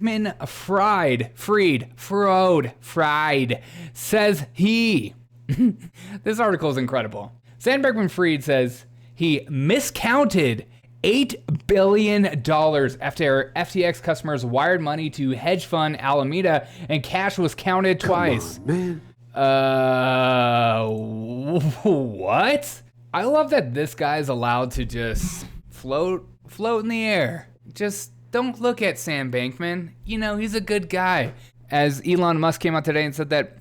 Bankman-Fried says he. This article is incredible. Sam Bankman-Fried says he miscounted $8 billion after FTX customers wired money to hedge fund Alameda and cash was counted twice. Come on, man. What? I love that this guy's allowed to just float in the air. Just don't look at Sam Bankman. You know, he's a good guy. As Elon Musk came out today and said that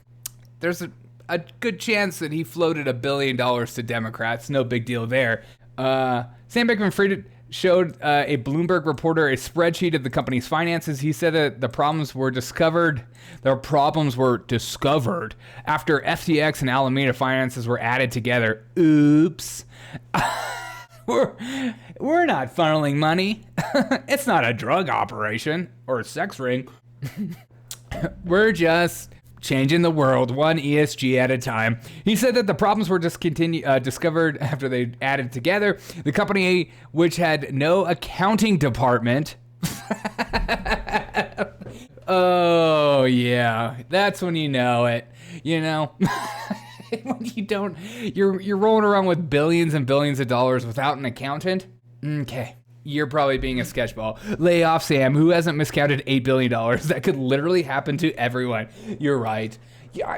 there's a good chance that he floated $1 billion to Democrats. No big deal there. Sam Bankman-Fried showed a Bloomberg reporter a spreadsheet of the company's finances. He said that the problems were discovered after FTX and Alameda finances were added together. Oops. We're not funneling money. It's not a drug operation or a sex ring. We're just changing the world one ESG at a time. He said that the problems were discovered after they added together. The company, which had no accounting department. Oh, yeah. That's when you know it. You know? When you don't, you're rolling around with billions and billions of dollars without an accountant. Okay. You're probably being a sketchball. Lay off, Sam, who hasn't miscounted $8 billion. That could literally happen to everyone. You're right. Yeah,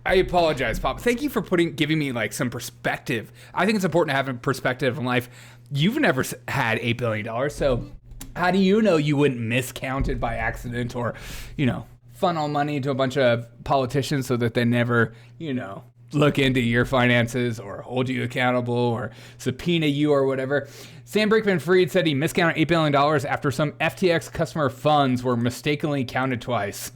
I apologize, Pop. Thank you for giving me like some perspective. I think it's important to have a perspective in life. You've never had $8 billion, so how do you know you wouldn't miscount it by accident or, you know, funnel money to a bunch of politicians so that they never, you know, look into your finances or hold you accountable or subpoena you or whatever. Sam Bankman-Fried said he miscounted $8 billion after some FTX customer funds were mistakenly counted twice.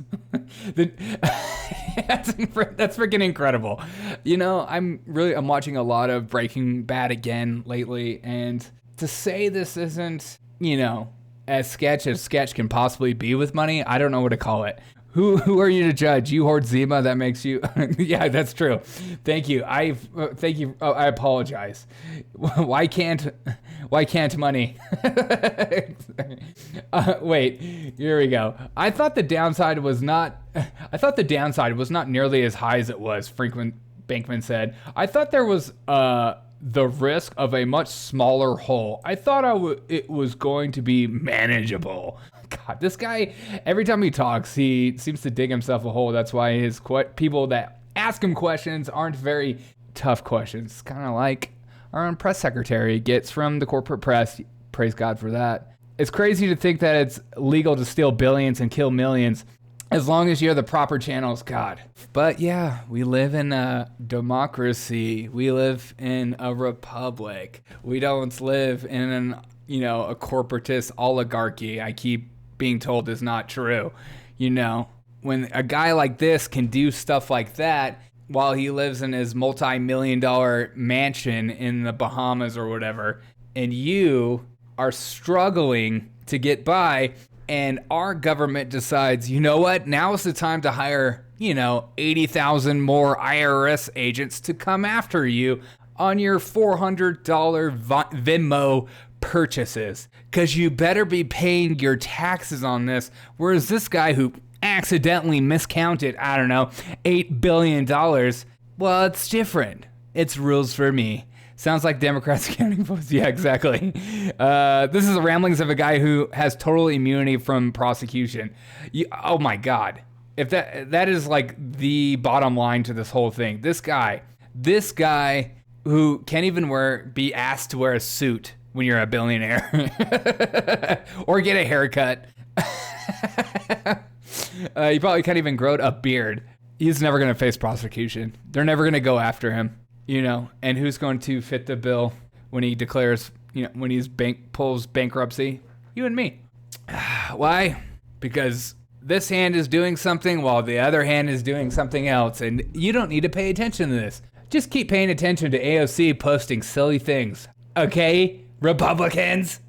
That's freaking incredible. You know, I'm watching a lot of Breaking Bad again lately, and to say this isn't, you know, as sketch can possibly be with money, I don't know what to call it. Who are you to judge? You hoard Zima, that makes you... Yeah, that's true. Thank you. Thank you. Oh, I apologize. Why can't money? Wait, here we go. I thought the downside was not nearly as high as it was, Bankman said. I thought there was the risk of a much smaller hole. I thought it was going to be manageable. God, this guy, every time he talks, he seems to dig himself a hole. That's why his people that ask him questions aren't very tough questions. Kind of like our own press secretary gets from the corporate press. Praise God for that. It's crazy to think that it's legal to steal billions and kill millions as long as you have the proper channels. God. But yeah, we live in a democracy. We live in a republic. We don't live in a corporatist oligarchy. I keep being told is not true. You know, when a guy like this can do stuff like that while he lives in his multi-million-dollar mansion in the Bahamas or whatever, and you are struggling to get by, and our government decides, you know what, now is the time to hire, 80,000 more IRS agents to come after you on your $400 Venmo purchases, because you better be paying your taxes on this. Whereas this guy who accidentally miscounted, I don't know, $8 billion, well, it's different. It's rules for me. Sounds like Democrats counting votes. Yeah, exactly. This is the ramblings of a guy who has total immunity from prosecution. Oh my God. If that is like the bottom line to this whole thing. This guy who can't even be asked to wear a suit when you're a billionaire or get a haircut. You probably can't even grow a beard. He's never going to face prosecution. They're never going to go after him, and who's going to fit the bill when he declares, when he's pulls bankruptcy? You and me. Why? Because this hand is doing something while the other hand is doing something else, and you don't need to pay attention to this. Just keep paying attention to AOC posting silly things. Okay, Republicans?